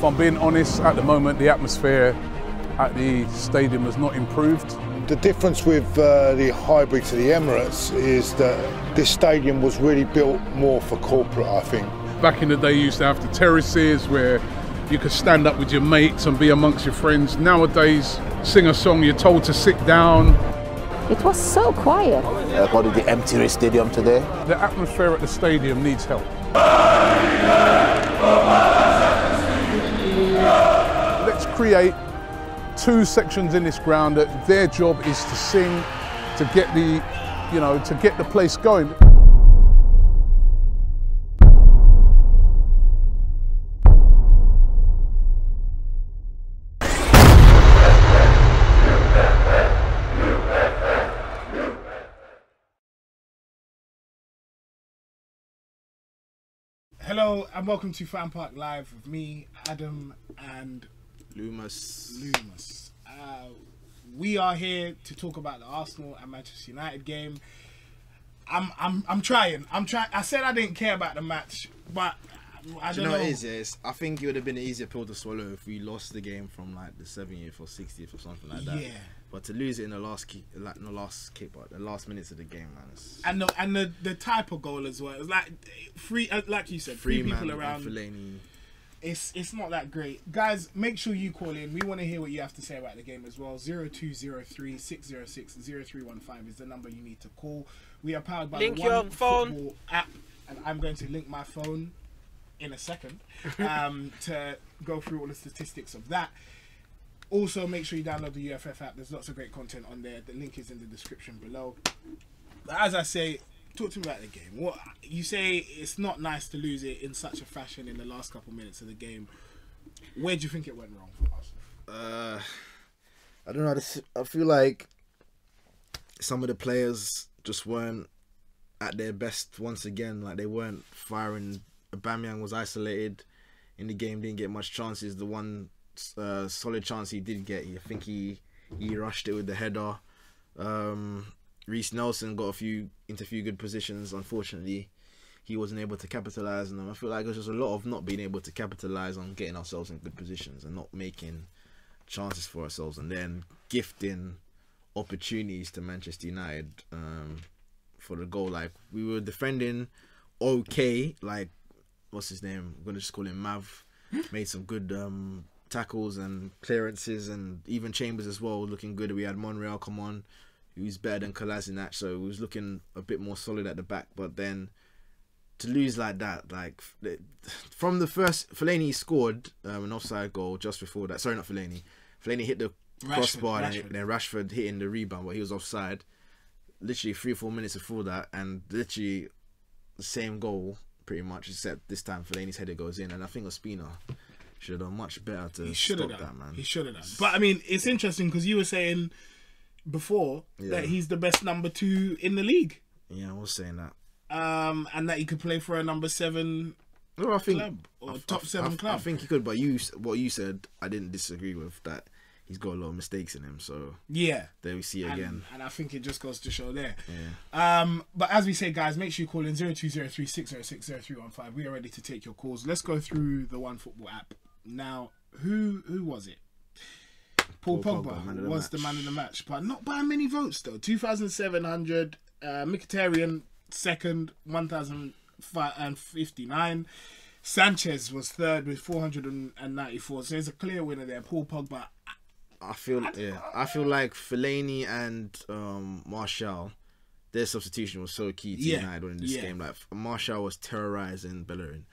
If I'm being honest, at the moment the atmosphere at the stadium has not improved. The difference with the hybrid to the Emirates is that this stadium was really built more for corporate, I think. Back in the day you used to have the terraces where you could stand up with your mates and be amongst your friends. Nowadays, sing a song, you're told to sit down. It was so quiet. Got the empty stadium today. The atmosphere at the stadium needs help. Let's create 2 sections in this ground that their job is to sing, to get the, to get the place going. Hello and welcome to FanPark Live with me, Adam, and Loomis. We are here to talk about the Arsenal and Manchester United game. I'm trying. I said I didn't care about the match, but I don't know. What it is? I think it would have been an easier pill to swallow if we lost the game from like the 70th or 60th or something like that. Yeah. But to lose it in the last the last minutes of the game, man. And the type of goal as well. It was like like you said, three people around. Fellaini. It's not that great. Guys, make sure you call in. We want to hear what you have to say about the game as well. 0203 606 0315 is the number you need to call. We are powered by link the your One phone Football app, and I'm going to link my phone in a second to go through all the statistics of that. Also, make sure you download the UFF app. There's lots of great content on there. The link is in the description below. But as I say, talk to me about the game. What you say, it's not nice to lose it in such a fashion in the last couple minutes of the game. Where do you think it went wrong for us? I don't know. I feel like some of the players just weren't at their best once again. Like they weren't firing. Aubameyang was isolated in the game, didn't get much chances. The one solid chance he did get, I think he rushed it with the header. Reece Nelson got into a few good positions. Unfortunately, he wasn't able to capitalise on them. I feel like there's just a lot of not being able to capitalise on getting ourselves in good positions and not making chances for ourselves, and then gifting opportunities to Manchester United for the goal. Like we were defending okay. Like what's his name? I'm gonna just call him Mav. Made some good tackles and clearances, and even Chambers as well looking good. We had Monreal come on, who's better than Kolasinac, so it was looking a bit more solid at the back. But then to lose like that, like from the first, Fellaini scored an offside goal just before that. Sorry, not Fellaini. Fellaini hit the crossbar and then Rashford hitting the rebound, but he was offside. Literally 3 or 4 minutes before that, and literally the same goal pretty much, except this time Fellaini's header goes in, and I think Ospina should have done much better to stop that, man. He should have done. But I mean, it's interesting because you were saying before that he's the best number 2 in the league. Yeah, I was saying that. And that he could play for a number 7 club or top 7 club. I think he could, but what you said, I didn't disagree with that. He's got a lot of mistakes in him, so yeah, there we see it again. And I think it just goes to show there. Yeah. But as we say, guys, make sure you call in 0203 606 0315. We are ready to take your calls. Let's go through the One Football app now. Who was it? Paul Pogba was the man of the match, but not by many votes though. 2,700. Mkhitaryan second, 1,059. Sanchez was third with 494. So there's a clear winner there. Paul Pogba. I feel like Fellaini and Martial, their substitution was so key to United winning this game. Like Martial was terrorizing Bellerin,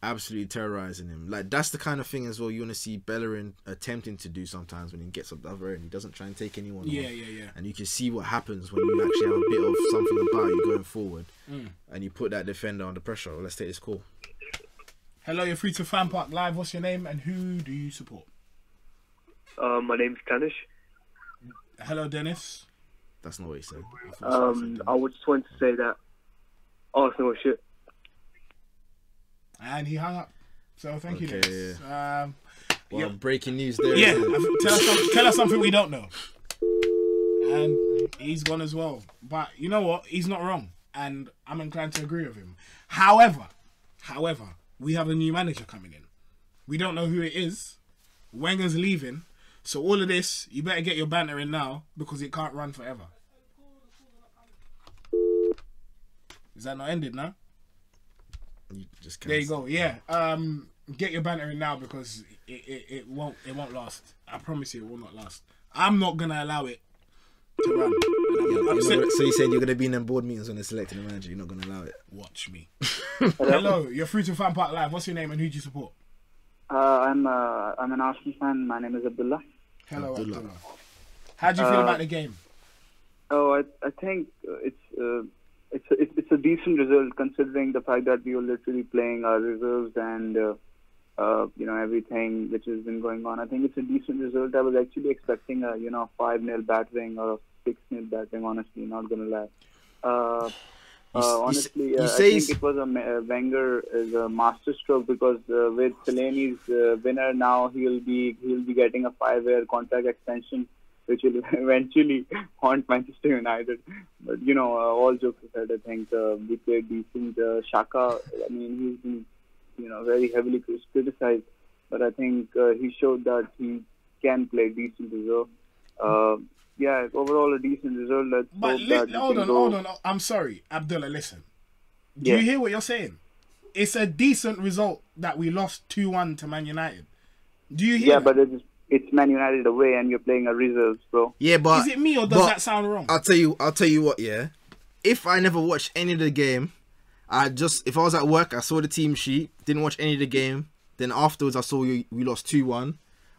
absolutely terrorizing him. Like that's the kind of thing as well you want to see Bellerin attempting to do sometimes when he gets up the other end. He doesn't try and take anyone on. And you can see what happens when you actually have a bit of something about you going forward, and you put that defender under pressure. Let's take this call. Hello, you're free to FanPark Live. What's your name and who do you support? My name's Danish. Hello, Dennis. That's not what he said. I would just want to say that Arsenal was shit. And he hung up. So thank you, Dennis. Well, breaking news there. Yeah, tell us something we don't know. And he's gone as well. But you know what? He's not wrong. And I'm inclined to agree with him. However, we have a new manager coming in. We don't know who it is. Wenger's leaving. So all of this, you better get your banter in now because it can't run forever. Is that not ended now? You just There you go. Yeah. Get your banter in now because it won't last. I promise you it will not last. I'm not gonna allow it to run. So you said you're gonna be in them board meetings when they're selecting the manager. You're not gonna allow it. Watch me. Hello, you're through to FanPark Live. What's your name and who do you support? I'm an Arsenal fan. My name is Abdullah. Hello, Abdullah. How do you feel about the game? Oh, I think it's a decent result considering the fact that we were literally playing our reserves and everything which has been going on. I think it's a decent result. I was actually expecting a 5-0 battering or a 6-0 battering. Honestly, not gonna lie. Honestly, I think it was a Wenger is a masterstroke because with Fellaini's winner now he'll be getting a 5-year contract extension, which will eventually haunt Manchester United. But all jokes aside, I think we played decent. Xhaka, I mean, he's been very heavily criticized, but I think he showed that he can play decent as well. Yeah, overall a decent result. Hold on. I'm sorry, Abdullah. Listen, do you hear what you're saying? It's a decent result that we lost 2-1 to Man United. Do you hear? Yeah, but it's Man United away, and you're playing a reserves, bro. Yeah, but is it me or does that sound wrong? I'll tell you what. Yeah, if I never watched any of the game, if I was at work, I saw the team sheet, didn't watch any of the game. Then afterwards, I saw we lost 2-1.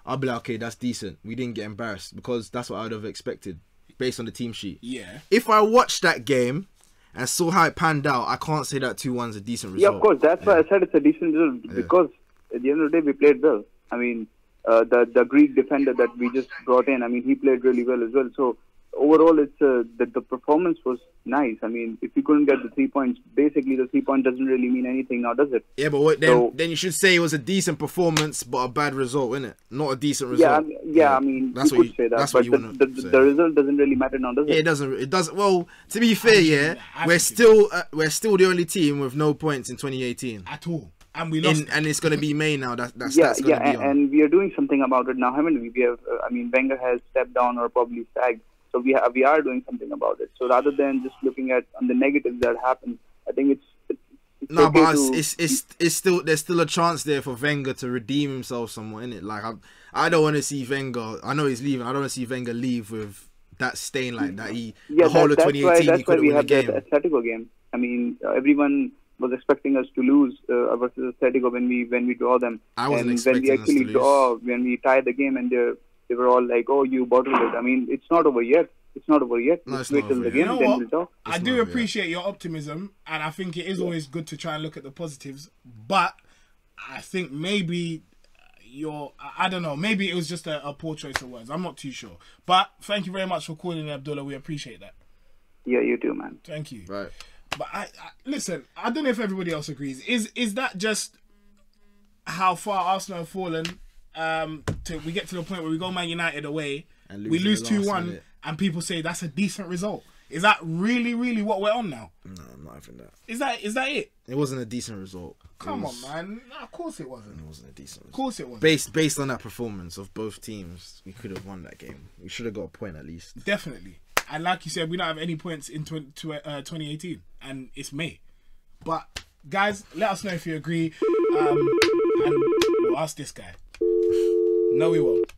I'll be like, okay, that's decent. We didn't get embarrassed because that's what I would have expected based on the team sheet. Yeah. If I watched that game and saw how it panned out, I can't say that 2-1 is a decent result. Yeah, of course. That's why I said it's a decent result because at the end of the day, we played well. I mean, the Greek defender that we just brought in, I mean, he played really well as well. So overall, it's the performance was nice. I mean, if you couldn't get the 3 points, basically the 3 point doesn't really mean anything now, does it? Yeah, but then you should say it was a decent performance, but a bad result, innit? Not a decent result. Yeah. I mean, that's you could say that. But the result doesn't really matter now, does it? Yeah, it doesn't. Well, to be fair, we're still the only team with no points in 2018 at all. And we lost, and it's going to be May now. That's and we are doing something about it now, haven't we? We have, Wenger has stepped down or probably sagged. So we are doing something about it. So rather than just looking at the negatives that happen, I think it's no, but it's still there's still a chance there for Wenger to redeem himself somewhat, innit? Like I don't want to see Wenger. I know he's leaving. I don't want to see Wenger leave with that stain like that. The whole of 2018 he couldn't win the game. That's why we had the Atletico game. I mean, everyone was expecting us to lose versus Atletico when we draw them. I wasn't expecting us to lose. When we tied the game and they were all like, "Oh, you bottled it." I mean, it's not over yet. No, Just wait till the game, then we'll talk. I do appreciate your optimism, and I think it is always good to try and look at the positives. But I think maybe I don't know, maybe it was just a poor choice of words. I'm not too sure. But thank you very much for calling in, Abdullah. We appreciate that. Yeah, you too, man. Thank you. Right. But I listen, I don't know if everybody else agrees. Is that just how far Arsenal have fallen? We get to the point where we go Man United away, we lose 2-1, and people say that's a decent result. Is that really what we're on now? No, I'm not having that. Is that it? It wasn't a decent result. Come on, man. No, of course it wasn't. It wasn't a decent result. Of course it wasn't. Based on that performance of both teams, we could have won that game. We should have got a point at least. Definitely. And like you said, we don't have any points in 2018, and it's May. But guys, let us know if you agree, and we'll ask this guy. No, we won't.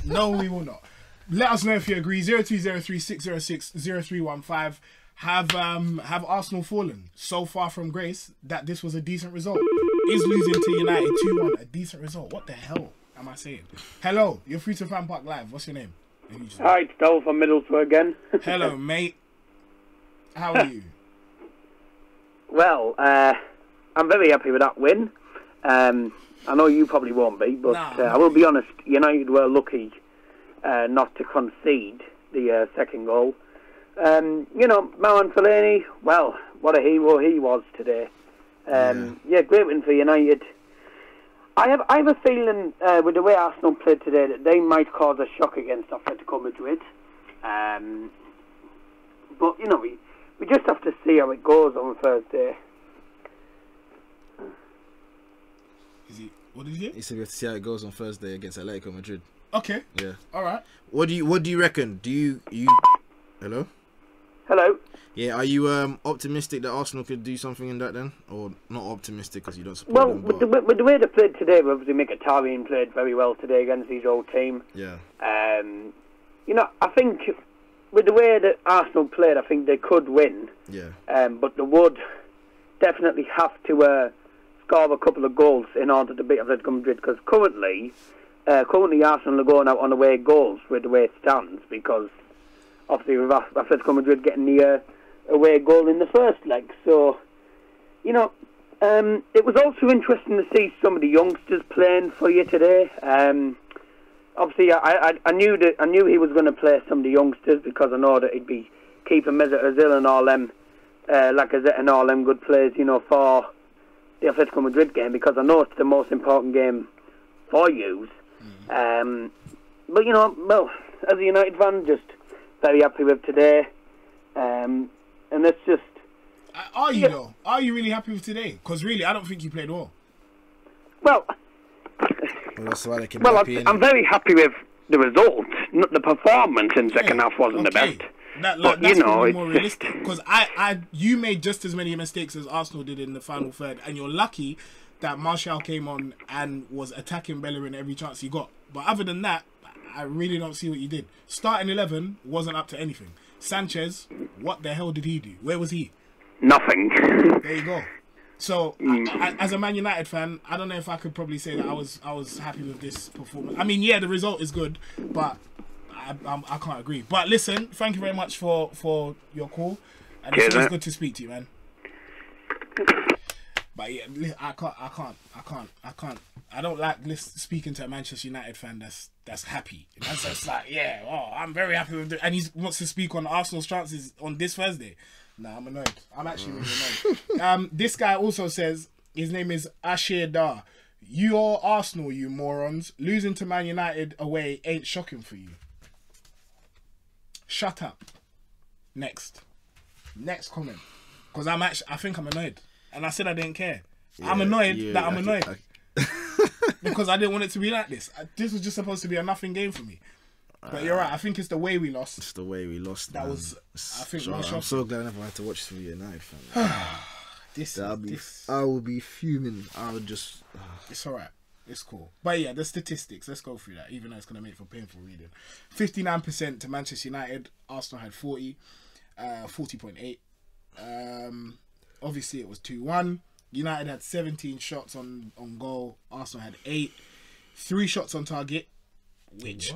No, we will not. Let us know if you agree. 0203 606 0315. Have Arsenal fallen so far from grace that this was a decent result? Is losing to United 2-1 a decent result? What the hell am I saying? Hello, you're free to FanPark Live. What's your name? Hi, it's Dole from Middlesbrough again. Hello, mate. How are you? Well, I'm very happy with that win. I know you probably won't be, but I will be honest, United were lucky not to concede the second goal. Marouane Fellaini, well, what a hero he was today. Great win for United. I have a feeling with the way Arsenal played today that they might cause a shock against Atletico Madrid. But, we just have to see how it goes on Thursday. What did you? He said we have to see how it goes on Thursday against Atletico Madrid. Okay. Yeah. All right. What do you reckon? Do you Hello? Hello. Yeah, are you optimistic that Arsenal could do something in that then, or not optimistic because you don't support them? Well, with the way they played today, obviously Mkhitaryan played very well today against his old team. Yeah. You know, I think with the way that Arsenal played, I think they could win. Yeah. But they would definitely have to score a couple of goals in order to beat Atletico Madrid, because currently Arsenal are going out on away goals with the way it stands, because obviously with Atletico Madrid getting the away goal in the first leg. So, you know, it was also interesting to see some of the youngsters playing for you today. Obviously, I knew he was going to play some of the youngsters, because I know that he'd be keeping Mesut Ozil and all them, Lacazette and all them good players, you know, for the Atletico Madrid game, because I know it's the most important game for you. But, you know, well, as a United fan, just very happy with today. And it's just... Are you, though? Are you really happy with today? Because, really, I don't think you played well. Well... that's why they can I'm very happy with the result. The performance in second half wasn't the best. That's you know, more realistic, because you made just as many mistakes as Arsenal did in the final third, and you're lucky that Martial came on and was attacking Bellerin every chance he got. But other than that, I really don't see what you did. Starting 11 wasn't up to anything. Sanchez, what the hell did he do? Where was he? Nothing. There you go. So, as a Man United fan, I don't know if I could probably say that I was happy with this performance. I mean, yeah, the result is good, but I can't agree. But listen, thank you very much for your call, and it's always good to speak to you, man. But yeah, I can't. I don't like speaking to a Manchester United fan that's happy. That's just like, yeah, oh, I'm very happy with it, and he wants to speak on Arsenal's chances on this Thursday. Nah, I'm annoyed. I'm actually really annoyed. This guy also says, his name is Ashir Dar. You're Arsenal, you morons. Losing to Man United away ain't shocking for you. Shut up. Next comment. Because I think I'm annoyed. And I said I didn't care. Yeah, I'm annoyed that I'm annoyed. Because I didn't want it to be like this. This was just supposed to be a nothing game for me. But you're right. I think it's the way we lost. It's the way we lost. That was, I think, sure, I'm so glad I never had to watch for United, fam. I will be fuming. I would just. It's alright. It's cool. But yeah, the statistics. Let's go through that. Even though it's gonna make for painful reading. 59% to Manchester United. Arsenal had 40.8. Obviously, it was 2-1. United had 17 shots on goal. Arsenal had 8. 3 shots on target. Which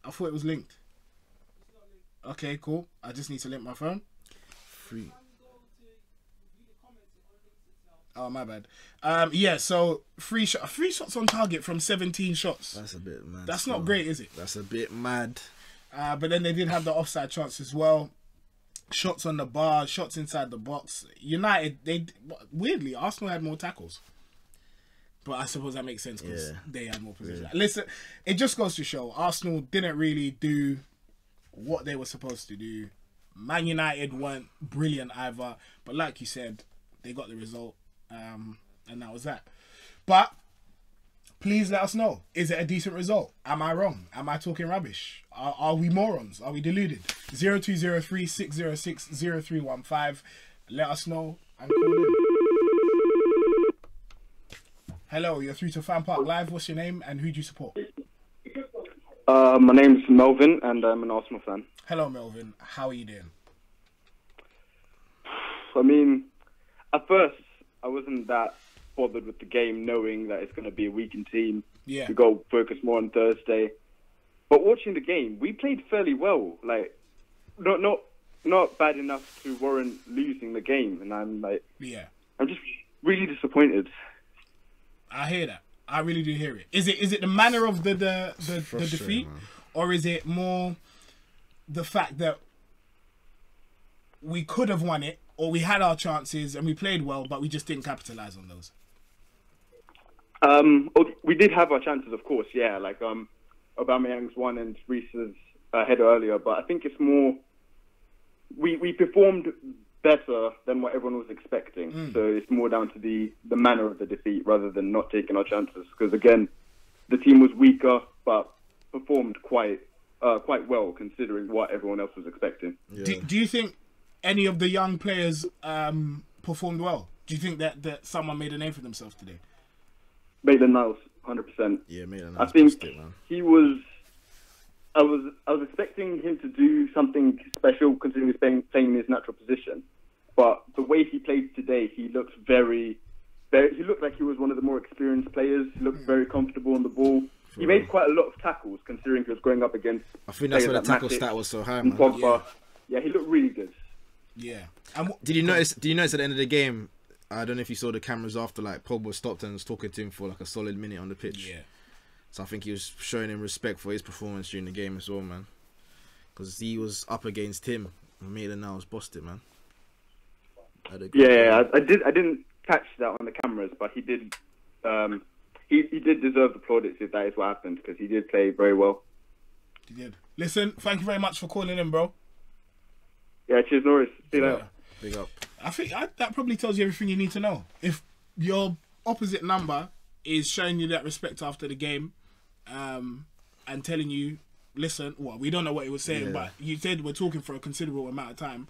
I thought it was linked. Okay, cool. I just need to link my phone. 3. Oh, my bad. Yeah, so 3 shots on target from 17 shots. That's a bit mad. That's not great, is it? That's a bit mad. But then they did have the offside chance as well. Shots on the bar, shots inside the box. United, weirdly, Arsenal had more tackles. But I suppose that makes sense because they had more possession. Yeah. Listen, it just goes to show Arsenal didn't really do what they were supposed to do. Man United weren't brilliant either. But like you said, they got the result. And that was that. But please let us know. Is it a decent result? Am I wrong? Am I talking rubbish? Are we morons? Are we deluded? 0203 606 0315. Let us know and call in. Hello, you're through to FanPark Live. What's your name and who do you support? My name's Melvin and I'm an Arsenal fan. Hello, Melvin. How are you doing? I mean, at first, I wasn't that bothered with the game, knowing that it's going to be a weakened team. Yeah. To go focus more on Thursday. But watching the game, we played fairly well. Like, not bad enough to warrant losing the game. And I'm just really disappointed. I hear that. I really do hear it. Is it the manner of the defeat, man, or is it more the fact that we could have won it, or we had our chances and we played well, but we just didn't capitalize on those? We did have our chances, of course. Yeah, like Aubameyang's one and Reese's header earlier. But I think it's more we performed better than what everyone was expecting. So it's more down to the manner of the defeat rather than not taking our chances. Because again, the team was weaker but performed quite well considering what everyone else was expecting. Yeah. Do you think any of the young players performed well? Do you think that someone made a name for themselves today? Maitland-Niles, 100%. Yeah, Maitland-Niles. I think he was. I was expecting him to do something special considering he's playing in his natural position, but the way he played today, he looked he looked like he was one of the more experienced players. He looked very comfortable on the ball. He made quite a lot of tackles considering he was going up against. I think that's why the tackle stat was so high, man. Pogba. Yeah, he looked really good. Yeah. Did you notice at the end of the game? I don't know if you saw the cameras after, like Pogba stopped and was talking to him for like a solid minute on the pitch. Yeah. So I think he was showing him respect for his performance during the game as well, man. Because he was up against him. Maitland-Niles bossed it, man. Yeah, I didn't catch that on the cameras, but he did. He did deserve the plaudits if that is what happened, because he did play very well. He did. Listen, thank you very much for calling in, bro. Yeah, cheers, Norris. See you later. Big up. I think that probably tells you everything you need to know. If your opposite number is showing you that respect after the game, and telling you, listen, well, we don't know what he was saying, but you said we're talking for a considerable amount of time.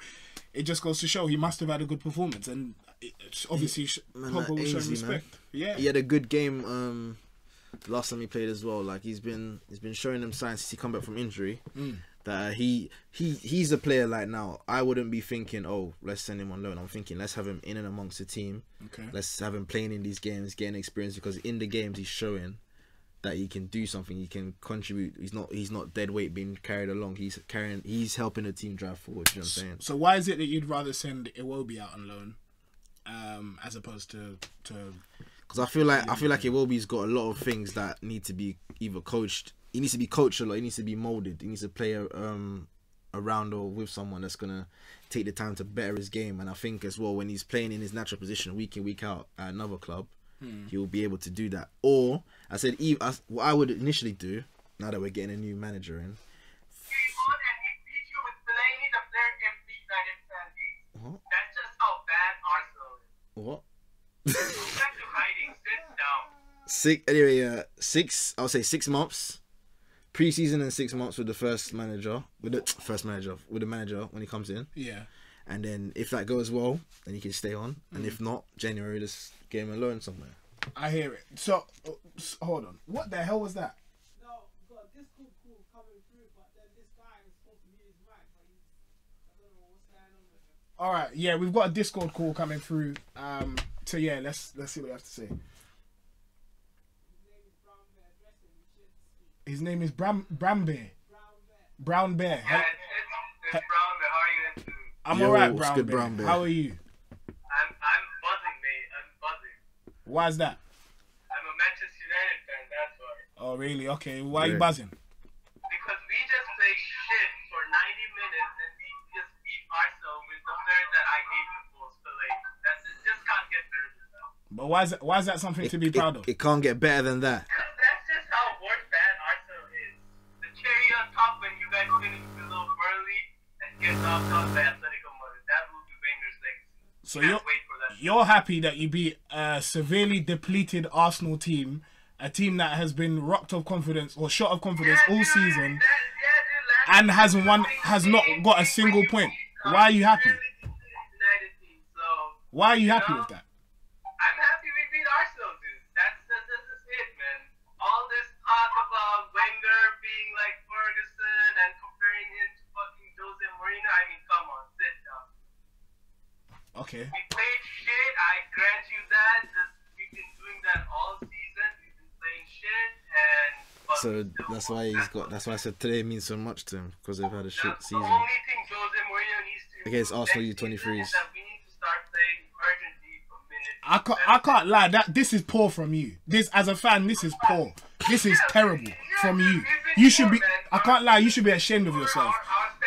It just goes to show he must have had a good performance, and obviously Pogba was showing respect. Man. Yeah, he had a good game. Last time he played as well. Like he's been showing them signs since he come back from injury. That he's a player like now. I wouldn't be thinking, oh, let's send him on loan. I'm thinking, let's have him in and amongst the team. Okay. Let's have him playing in these games, getting experience, because in the games he's showing that he can do something. He can contribute. He's not dead weight being carried along. He's helping the team drive forward. You know what I'm saying? So why is it that you'd rather send Iwobi out on loan, as opposed to? Because I feel like Iwobi's got a lot of things that need to be either coached. He needs to be coached a lot. He needs to be molded. He needs to play around or with someone that's gonna take the time to better his game. And I think as well, when he's playing in his natural position week in, week out at another club, he'll be able to do that. Or I said, what I would initially do, now that we're getting a new manager in. What? That's just how bad Arsenal is. What? Back to hiding. Sit down. I'll say 6 months. Pre-season and 6 months with the manager when he comes in. Yeah. And then if that goes well, then he can stay on. And if not, January, just get him alone somewhere. I hear it. So, hold on. What the hell was that? No, we've got this call coming through, but then this guy is supposed to mute his mic, but I don't know what's going on with him. All right. Yeah, we've got a Discord call coming through. So yeah, let's see what you have to say. His name is Brown Bear. Brown Bear. Yeah, it's Brown Bear. How are you guys doing? I'm alright, Brown Bear. How are you? I'm buzzing, mate. I'm buzzing. Why is that? I'm a Manchester United fan, that's why. Oh, really? Okay. Why are you buzzing? Because we just played shit for 90 minutes and we just beat Arsenal with the players that I hate the most. But like, it just can't get better than that. But why is that something to be proud of? It can't get better than that. That's just how worse bad Arsenal is. The cherry on top when you guys finish below Burnley and get knocked out by Atletico Madrid. That will be Wenger's legacy. So you're happy that you beat a severely depleted Arsenal team, a team that has been rocked of confidence or shot of confidence all season, and has not got a single point. Why are you happy? Why are you happy with that? I'm happy we beat Arsenal, dude. That's it, man. All this talk about Wenger being like Ferguson and comparing him to fucking Jose Mourinho. I mean, come on, sit down. Okay. We played shit. I grant you that. We've been doing that all season. We've been playing shit, and so that's why I said today means so much to him, because they've had a shit season. The only thing Jose Mourinho needs to against Arsenal U23s. We need to start playing urgently from minute. I can't lie. This is poor from you. This, as a fan, this is poor. This is terrible from you. You should be. I can't lie. You should be ashamed of yourself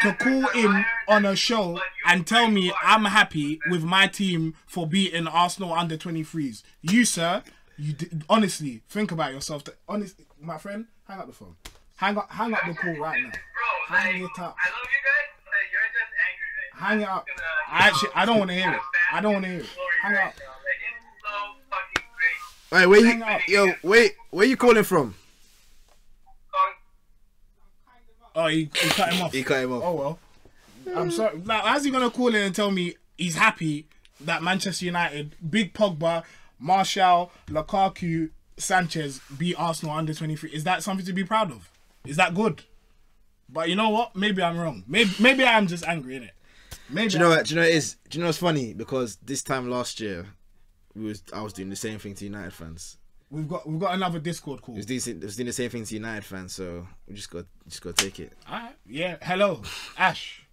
to call in on a show and tell me I'm happy with my team for beating Arsenal under 23s. You, sir, honestly think about yourself. Honestly, my friend, hang up the phone. Hang up the call right now. Hang it up. I love you guys, but you're just angry right now. Hang it up. I don't want to hear it. I don't want to hear it. Hang up. Hey, where you calling from? Oh, he cut him off. He cut him off. Oh well. I'm sorry. Now, how's he gonna call in and tell me he's happy that Manchester United, big Pogba, Martial, Lukaku, Sanchez beat Arsenal under 23? Is that something to be proud of? Is that good? But you know what? Maybe I'm wrong. Maybe I'm just angry, innit? Maybe. Do you know what? Do you know what it is? Do you know what's funny? Because this time last year, I was doing the same thing to United fans. We've got another Discord call. It was doing the same thing to United fans, so we just got to take it. Alright, yeah. Hello, Ash.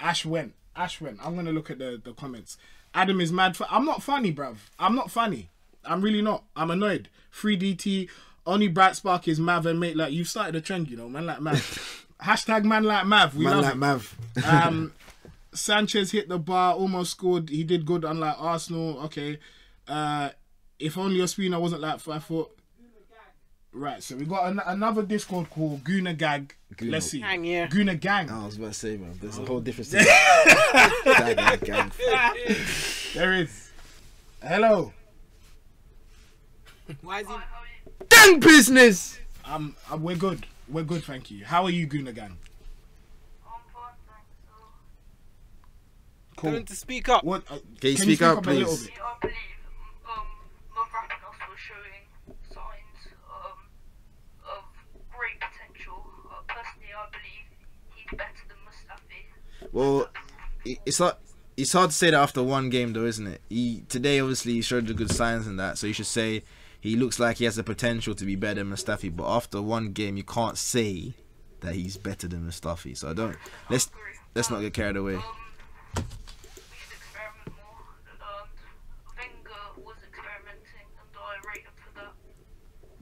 Ash went. I'm gonna look at the comments. Adam is mad. I'm not funny, bruv. I'm not funny. I'm really not. I'm annoyed. 3DT. Only bright spark is Mav and mate. Like, you've started a trend, you know, man like Mav. Hashtag man like Mav. We man love like it. Mav. Sanchez hit the bar, almost scored. He did good, unlike Arsenal. Okay. If only Ospina wasn't like 5 foot. Right, so we got another Discord called Guna Gag. Let's see. Guna Gang. I was about to say, man, there's a whole difference. Gang. There is. Hello. Why is he? Gang business. We're good. We're good, thank you. How are you, Guna Gang? Cool. Tell him to speak up. What? Can you speak up, please? I believe Mavropanos was showing signs of great potential. Personally, I believe he's better than Mustafi. Well, it's hard to say that after one game, though, isn't it? Today, obviously, he showed the good signs in that, so you should say he looks like he has the potential to be better than Mustafi. But after one game, you can't say that he's better than Mustafi. So let's not get carried away.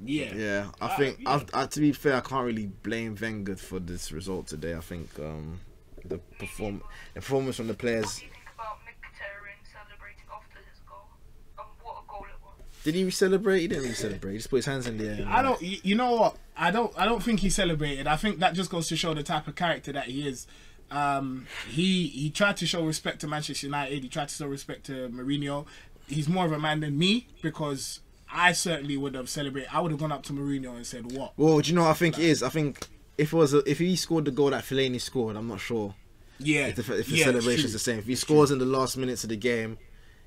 Yeah. I think to be fair, I can't really blame Wenger for this result today. I think the performance from the players. What do you think about Mkhitaryan celebrating after his goal? What a goal it was! Did he celebrate? He didn't really celebrate. He just put his hands in the air. I don't. You know what? I don't think he celebrated. I think that just goes to show the type of character that he is. He tried to show respect to Manchester United. He tried to show respect to Mourinho. He's more of a man than me, because I certainly would have celebrated. I would have gone up to Mourinho and said, "What?" Well, do you know what I think it is? I think if he scored the goal that Fellaini scored, I'm not sure. Yeah. If the celebration's the same. If he scores in the last minutes of the game,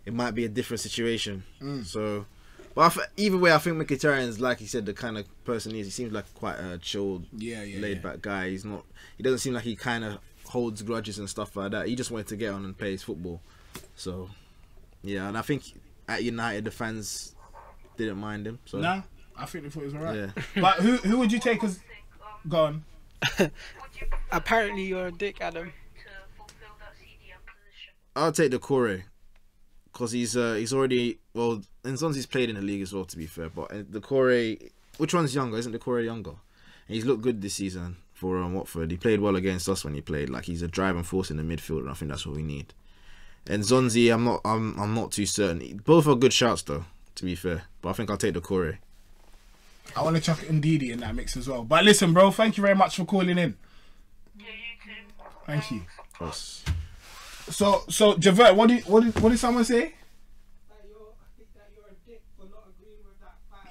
it might be a different situation. So, but either way, I think Mkhitaryan's, like he said, the kind of person he is. He seems like quite a chilled, laid back guy. He's not. He doesn't seem like he kind of holds grudges and stuff like that. He just wanted to get on and play his football. So, yeah, and I think at United the fans didn't mind him. So. Nah, I think they thought it was alright. Yeah. But who would you take as? Go on. Apparently you're a dick, Adam. I'll take the Corre, because he's already, well, Nzonzi's played in the league as well, to be fair. But the Corre, which one's younger? Isn't the Corre younger? And he's looked good this season for Watford. He played well against us when he played. Like, he's a driving force in the midfield, and I think that's what we need. And Nzonzi, I'm not too certain. Both are good shouts though, to be fair. But I think I'll take the Corre. I want to chuck Ndidi in that mix as well. But listen, bro, thank you very much for calling in. Yeah, you too. Thank you. Yes. So Javert, what did someone say?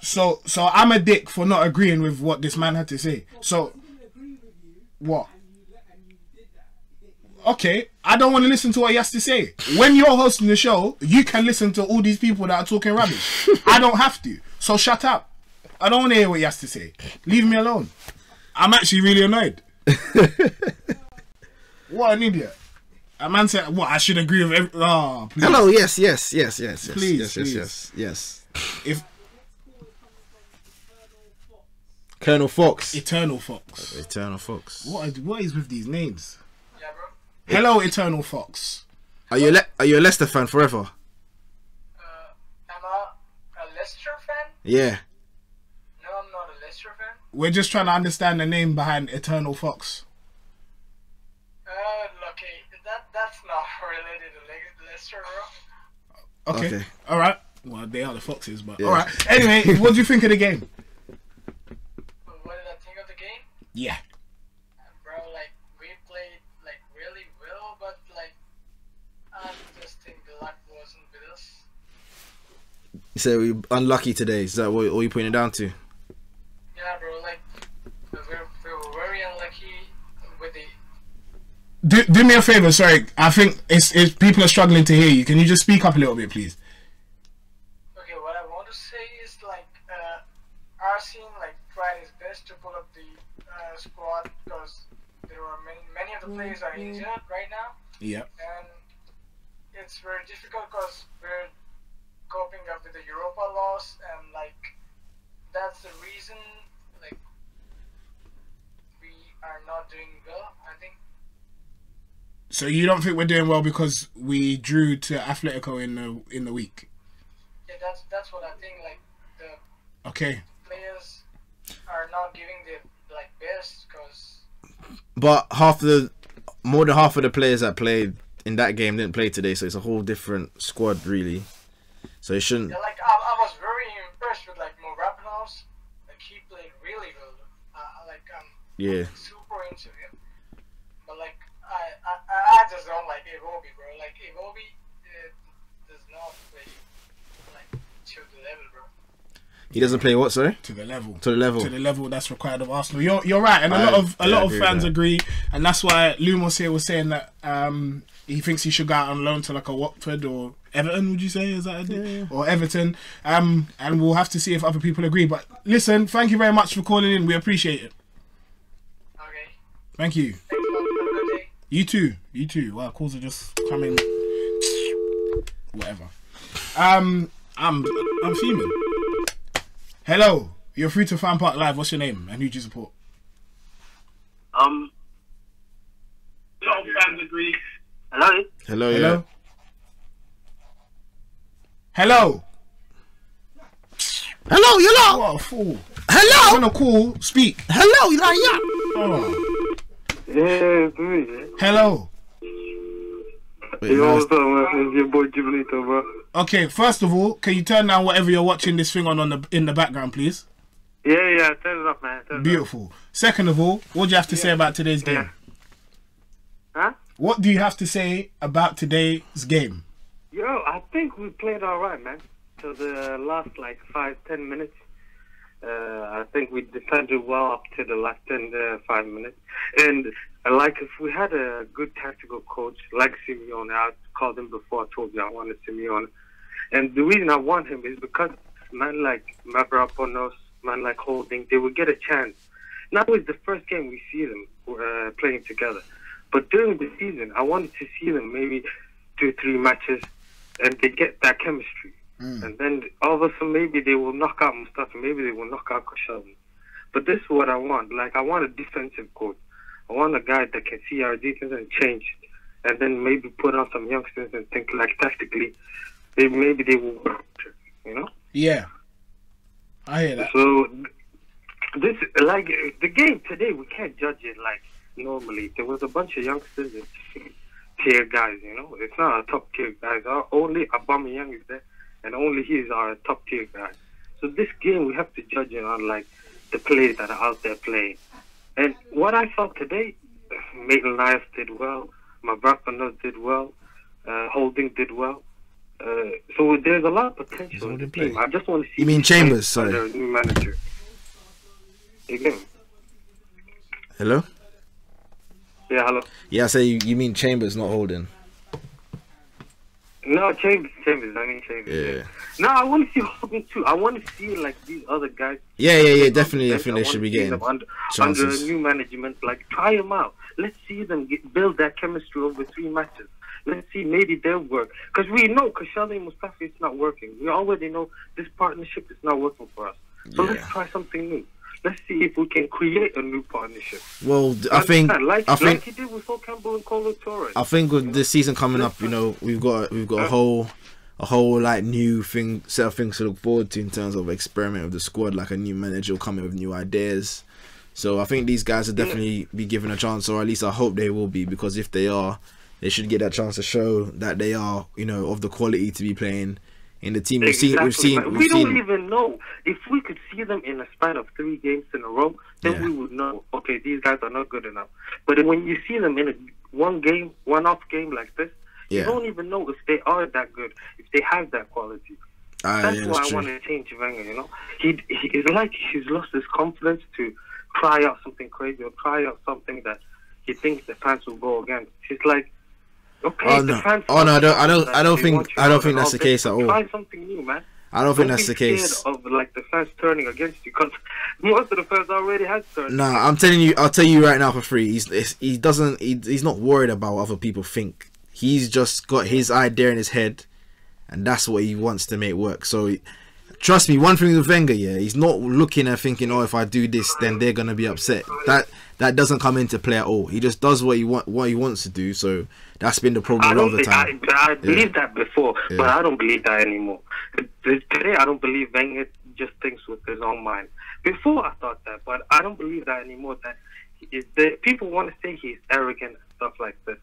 So I'm a dick for not agreeing with what this man had to say. So what? Okay, I don't want to listen to what he has to say. When you're hosting the show, you can listen to all these people that are talking rubbish. I don't have to. So shut up. I don't want to hear what he has to say. Leave me alone. I'm actually really annoyed. What an idiot. A man said, what, I should agree with every... Oh, please. Hello, yes. Please. Yes. If Colonel Fox. Eternal Fox. What is with these names? Yeah, bro. Hello, Eternal Fox. Are you a Leicester fan forever? Am I a Leicester fan? Yeah. No, I'm not a Leicester fan. We're just trying to understand the name behind Eternal Fox. Okay, that's not related to Leicester, bro. Okay. All right. Well, they are the Foxes, but all right. Anyway, what do you think of the game? What did I think of the game? Yeah. Bro, like, we played like really well, but You said we're unlucky today. Is that what you're putting it down to? Yeah, bro. Like we were very unlucky with the. Do me a favor, sorry. I think it's people are struggling to hear you. Can you just speak up a little bit, please? Okay, what I want to say is like our team like tried his best to pull up the squad because there are many of the players are injured right now. Yeah. And it's very difficult because we're coping up with the Europa loss, and like that's the reason like we are not doing well, I think. So you don't think we're doing well because we drew to Atletico in the week? Yeah, that's what I think. Like the players are not giving their like best because. But more than half of the players that played in that game didn't play today, so it's a whole different squad, really. So it shouldn't. Yeah, like I was very impressed with like Morapinos. Like he played really well. Yeah. Super into him. But like I just don't like Robbie, bro. Like Robbie does not play like to the level, bro. He doesn't play what, sorry? To the level. To the level. To the level that's required of Arsenal. You're right, and a lot of fans agree, and that's why Lumos here was saying that he thinks he should go out on loan to like a Watford or Everton. Would you say is that or Everton? And we'll have to see if other people agree. But listen, thank you very much for calling in. We appreciate it. Okay. Thank you. Thanks a lot. Have a good day. You too. You too. Wow, calls are just coming. Whatever. I'm fuming. Hello, you're free to FanPark Live. What's your name and who do you support? A lot of fans agree. Hello. Hello. Hello. Yeah. Hello. Hello. Hello. What a fool. Hello. I'm on a call. Speak. Hello. Yeah. Oh. Yeah, it's me. Hello. Yo, what's up, man? It's your boy Giblito, bro. Okay, first of all, can you turn down whatever you're watching this thing on in the background, please? Yeah, turn it up, man. Beautiful. Second of all, what do you have to say about today's game? Huh? What do you have to say about today's game? Yo, I think we played alright, man. So the last like 5-10 minutes. I think we defended well up to the last 5 minutes. And like if we had a good tactical coach like Simeone, I called him before, I told you I wanted Simeone. And the reason I want him is because man like Mavropanos, man like Holding, they will get a chance. Now it's the first game we see them playing together. But during the season, I wanted to see them maybe 2-3 matches and they get that chemistry. And then all of a sudden maybe they will knock out Mustafa, maybe they will knock out Koscielny. But this is what I want. Like I want a defensive coach. I want a guy that can see our defense and change it. And then maybe put on some youngsters and think like tactically, maybe they will work, you know? Yeah. I hear that. So this like the game today, we can't judge it like normally. There was a bunch of youngsters and tier guys, you know? It's not a top tier guys. Only Aubameyang is there. And only he is our top tier guy. So this game we have to judge it on like the players that are out there playing. And what I saw today, Maitland-Niles did well, Mavropanos did well, Holding did well. So there's a lot of potential in the team. I just want to see. You mean Chambers? Sorry. Under a new manager. Again. Hello. Yeah, hello. Yeah, I say you mean Chambers, not Holding. No, Chambers. I mean Chambers. Yeah. No, I want to see Holding too. I want to see like these other guys. Yeah, definitely. I think they should be getting under chances. a new management. Like try them out. Let's see them build that chemistry over 3 matches. Let's see, maybe they'll work. Because we know Koscielny and Mustafa, it's not working. We already know this partnership is not working for us. So let's try something new. Let's see if we can create a new partnership. Well, I think like he did with Sol Campbell and Colo Torres. I think with this season coming up, you know, we've got a whole like new set of things to look forward to in terms of experiment with the squad. Like a new manager will come in with new ideas. So I think these guys will definitely be given a chance, or at least I hope they will be, because if they are, they should get that chance to show that they are, you know, of the quality to be playing in the team. We don't even know. If we could see them in a span of 3 games in a row, then we would know, okay, these guys are not good enough. But when you see them in a one-off game like this, you don't even know if they are that good, if they have that quality. That's why I want to change Wenger. You know, it's like he's lost his confidence to try out something crazy or try out something that he thinks the fans will go against. He's like, okay, the fans. Oh no, I don't think that's the case at all. Try something new, man. I don't think that's the case. Of like the fans turning against you, because most of the fans already has turned. Nah, I'm telling you, I'll tell you right now for free. He's not worried about what other people think. He's just got his idea in his head, and that's what he wants to make work. So, trust me, one thing with Wenger, yeah, he's not looking and thinking, oh, if I do this, then they're gonna be upset. That doesn't come into play at all. He just does what he wants to do. So that's been the problem a lot of the time. I believed that before, but I don't believe that anymore. Today, I don't believe Wenger just thinks with his own mind. Before, I thought that, but I don't believe that anymore. That people want to say he's arrogant and stuff like this.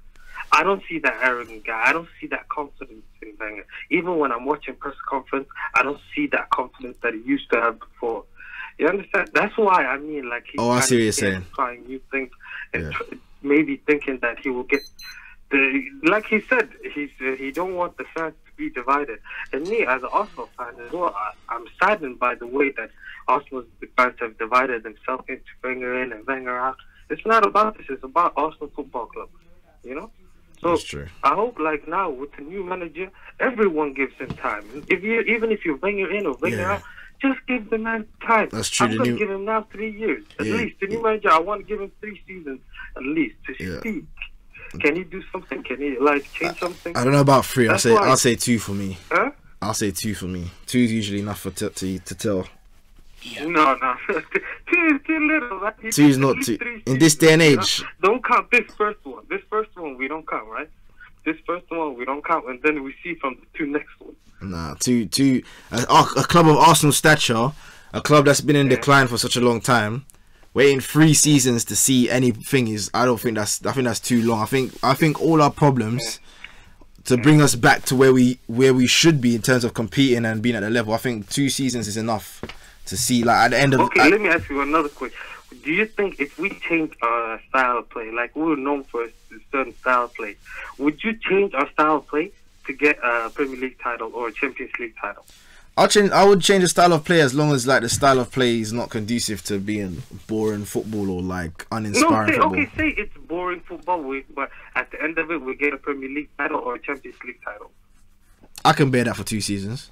I don't see that arrogant guy. I don't see that confidence in Wenger. Even when I'm watching press conference, I don't see that confidence that he used to have before. You understand? That's why I mean, like, he's I see what you're saying. Trying new things and maybe thinking that he will get like he said, he don't want the fans to be divided. And me, as an Arsenal fan as well, I'm saddened by the way that Arsenal's fans have divided themselves into Wenger in and Wenger out. It's not about this. It's about Arsenal Football Club. You know. So that's true. I hope, like, now with the new manager, everyone gives him time. Even if you're Wenger in or Wenger out, just give the man time. That's true. I'm going to give him now 3 years. At least. The new manager, I want to give him 3 seasons at least to see. Can he do something? Can he, like, change something? I don't know about 3. I'll say 2 for me. Huh? I'll say 2 for me. 2 is usually enough for to tell. Yeah. No. 2 is too little. Right? 2 is not 2. In this day and age. Don't count this first one. This first one we don't count, right? This first one we don't count, and then we see from the 2 next ones. Nah, 2. A club of Arsenal stature, a club that's been in decline for such a long time, waiting 3 seasons to see anything I think that's too long. I think all our problems to bring us back to where we should be in terms of competing and being at the level. I think 2 seasons is enough to see, like, at the end of. Okay, let me ask you another question. Do you think if we change our style of play, like we were known for a certain style of play, would you change our style of play to get a Premier League title or a Champions League title? I would change the style of play as long as, like, the style of play is not conducive to being boring football or, like, uninspiring football. Okay, say it's boring football, but at the end of it, we get a Premier League title or a Champions League title. I can bear that for 2 seasons.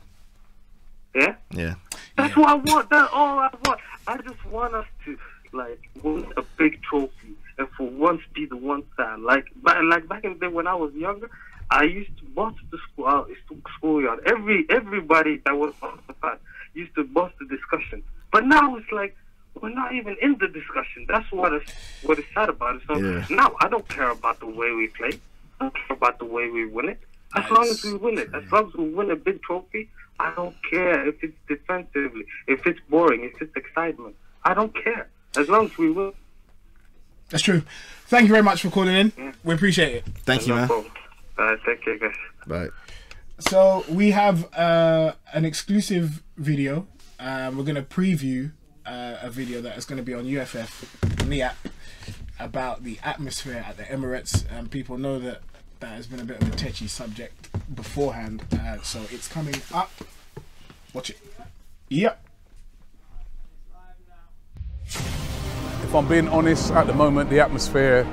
Yeah? Yeah. That's what I want. That's all I want. I just want us to, like, win a big trophy and for once be the one side. Like back in the day when I was younger, I used to bust the schoolyard. Everybody that was on the side used to bust the discussion. But now it's like we're not even in the discussion. That's what is sad about it. So now I don't care about the way we play. I don't care about the way we win it. As long as we win it, as long as we win a big trophy, I don't care if it's defensively, if it's boring, if it's excitement. I don't care. As long as we win. That's true. Thank you very much for calling in. Yeah. We appreciate it. Thank you, man. Thank you, guys. Bye. So we have an exclusive video. We're going to preview a video that is going to be on UFF on the app about the atmosphere at the Emirates. And people know that has been a bit of a touchy subject beforehand. So it's coming up. Watch it. Yep. If I'm being honest, at the moment the atmosphere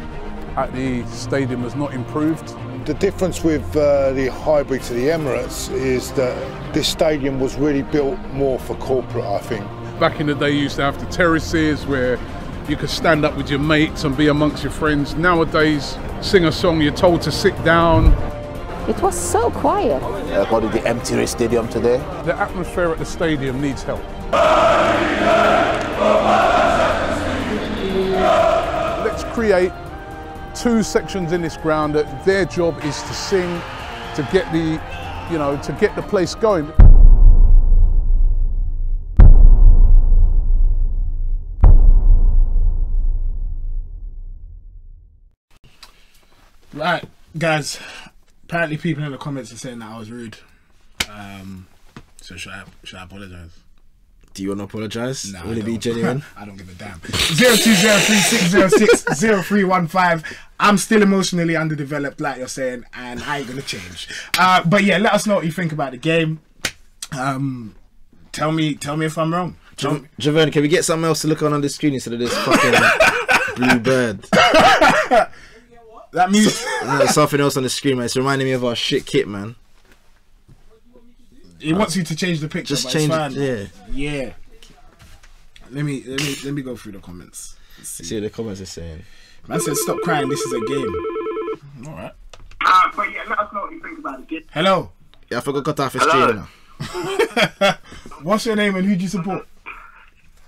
at the stadium has not improved. The difference with the hybrid to the Emirates is that this stadium was really built more for corporate, I think. Back in the day you used to have the terraces where you could stand up with your mates and be amongst your friends. Nowadays, sing a song, you're told to sit down. It was so quiet. Got the empty stadium today. The atmosphere at the stadium needs help. Let's create 2 sections in this ground that their job is to sing, to get the place going. Right, guys. Apparently, people in the comments are saying that I was rude. So should I apologize? Do you want to apologize? No, will it be genuine? I don't give a damn. 0203606315. I'm still emotionally underdeveloped, like you're saying, and I ain't gonna change. But yeah, let us know what you think about the game. Tell me if I'm wrong. Javon, can we get something else to look on the screen instead of this fucking blue bird? That means something else on the screen, man. It's reminding me of our shit kit, man. He wants you to change the picture. Just change it. Yeah. Let me go through the comments. See what the comments are saying. Man said, "Stop crying. This is a game." All right. But yeah, let us know what you think about it. Hello. Yeah, I forgot cut off his stream now. What's your name and who do you support?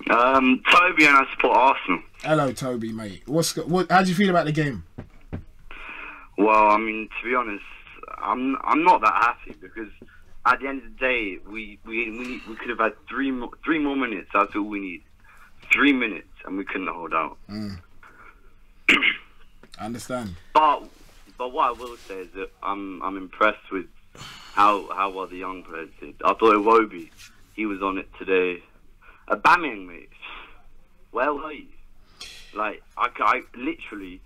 Toby, and I support Arsenal. Hello, Toby, mate. How do you feel about the game? Well, I mean, to be honest, I'm not that happy because at the end of the day, we could have had three more minutes. That's all we need. 3 minutes, and we couldn't hold out. I understand. But what I will say is that I'm impressed with how well the young players did. I thought Robbie, he was on it today. Aubameyang, mate, where were you? Like, I literally,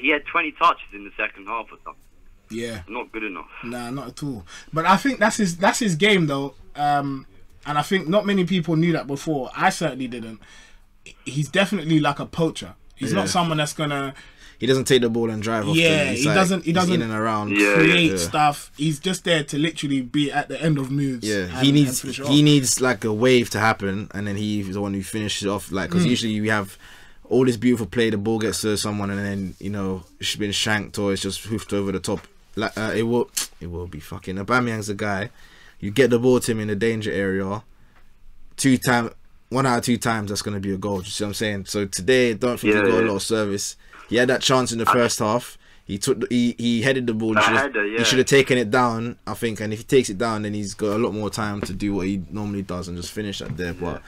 he had 20 touches in the second half or something. Yeah, not good enough. Nah, not at all. But I think that's his game though. And I think not many people knew that before. I certainly didn't. He's definitely like a poacher. He's not someone that's gonna. He doesn't take the ball and drive off. Yeah, he doesn't. He doesn't in and around. Create stuff. He's just there to literally be at the end of moves. Yeah, he needs like a wave to happen, and then he's the one who finishes off. Like, because usually we have all this beautiful play, the ball gets to someone, and then it's been shanked or it's just hoofed over the top. Like it will be fucking. Aubameyang's the guy. You get the ball to him in the danger area. 1 out of 2 times, that's going to be a goal. You see what I'm saying? So today, I don't think he got a lot of service. He had that chance in the first half. He headed the ball. He should have taken it down, I think. And if he takes it down, then he's got a lot more time to do what he normally does and just finish that there. But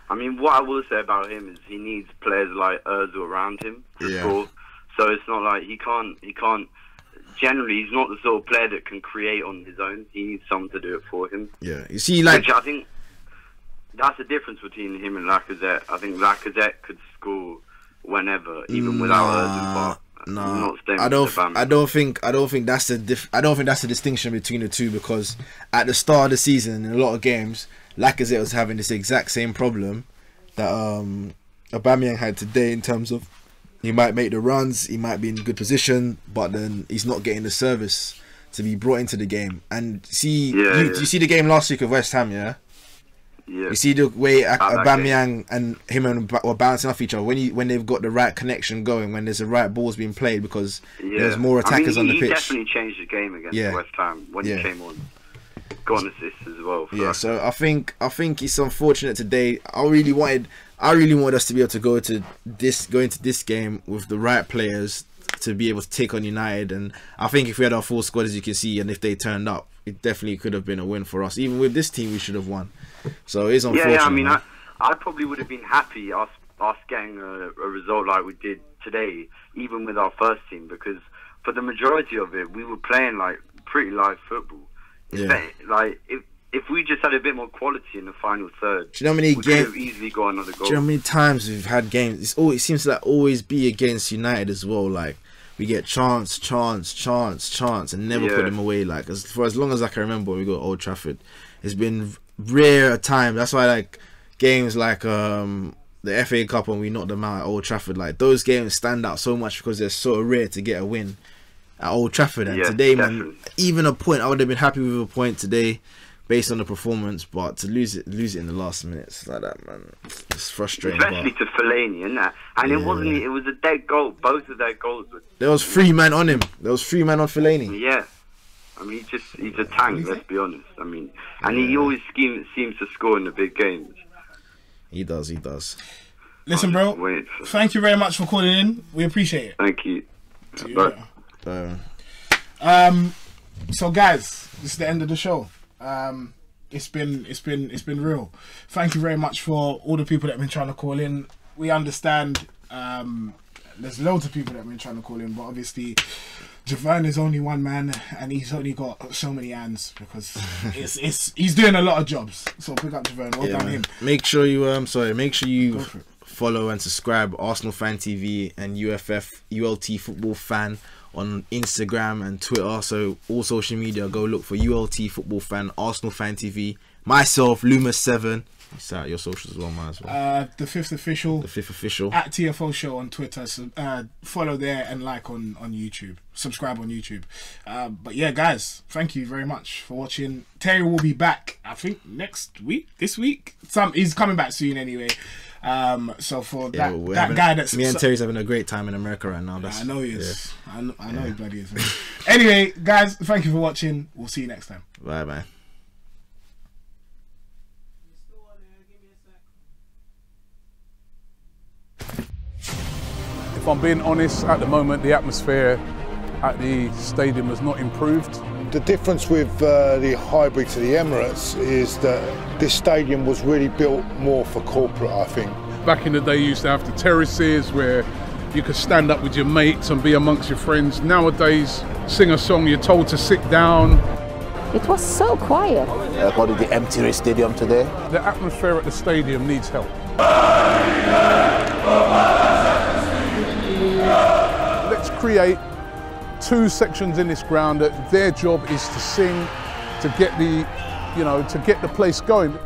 I mean, what I will say about him is he needs players like Özil around him to score. So it's not like he can't. Generally, he's not the sort of player that can create on his own. He needs someone to do it for him. Yeah, you see, like, which I think that's the difference between him and Lacazette. I think Lacazette could score whenever, even without Özil. I don't think that's the distinction between the two, because at the start of the season in a lot of games, Lacazette was having this exact same problem that Aubameyang had today, in terms of he might make the runs, he might be in good position, but then he's not getting the service to be brought into the game. And see, you see the game last week of West Ham, yeah? You see the way Aubameyang and him were bouncing off each other when they've got the right connection going, when there's the right balls being played, because there's more attackers on the pitch. He definitely changed the game against West Ham when he came on. Got an assist as well. So I think it's unfortunate today. I really wanted us to be able to go into this game with the right players to be able to take on United, and I think if we had our full squad, as you can see, and if they turned up, it definitely could have been a win for us. Even with this team, we should have won. So it's unfortunate. Yeah, I mean, I probably would have been happy us getting a result like we did today, even with our first team, because for the majority of it, we were playing like pretty live football. Like if we just had a bit more quality in the final third, do you know how many we could have easily got another goal. Do you know how many times we've had games? It seems to always be against United as well. Like, we get chance, and never put them away. Like, for as long as I can remember, when we go to Old Trafford, it's been rare at times. That's why, like, games like the FA Cup, when we knocked them out at Old Trafford, like, those games stand out so much because they're so rare to get a win at Old Trafford. And today, man, even a point, I would have been happy with a point today based on the performance, but to lose it in the last minutes like that, man, it's frustrating. Especially to Fellaini, isn't that? And it was a dead goal. Both of their goals were. There was 3 men on him. There was 3 men on Fellaini. Yeah, I mean, he's a tank. Let's be honest. I mean, and he always seems to score in the big games. He does. Listen, bro. Thank you very much for calling in. We appreciate it. Thank you. Bye. So, guys, this is the end of the show. It's been real. Thank you very much for all the people that have been trying to call in. We understand there's loads of people that have been trying to call in, but obviously Javon is only one man and he's only got so many hands because he's doing a lot of jobs. So pick up Javon. Well done him. Make sure you follow and subscribe Arsenal Fan TV and ULT Football Fan on Instagram and Twitter. So all social media, go look for ULT Football Fan, Arsenal Fan TV, myself, Loomis7. Shout out your socials as well, man. As well. The Fifth Official. The Fifth Official. At TFO Show on Twitter. So, follow there and like on YouTube. Subscribe on YouTube. But yeah, guys, thank you very much for watching. Terry will be back, I think, next week. This week. He's coming back soon anyway. So for that guy that's me and Terry's having a great time in America right now. I know he is. Yeah. I know he bloody is. Anyway, guys, thank you for watching. We'll see you next time. Bye bye. If I'm being honest, at the moment the atmosphere at the stadium has not improved. The difference with the hybrid to the Emirates is that this stadium was really built more for corporate, I think. Back in the day you used to have the terraces where you could stand up with your mates and be amongst your friends. Nowadays, sing a song, you're told to sit down. It was so quiet. According to the empty stadium today. The atmosphere at the stadium needs help. Let's create 2 sections in this ground that their job is to sing, to get the, to get the place going.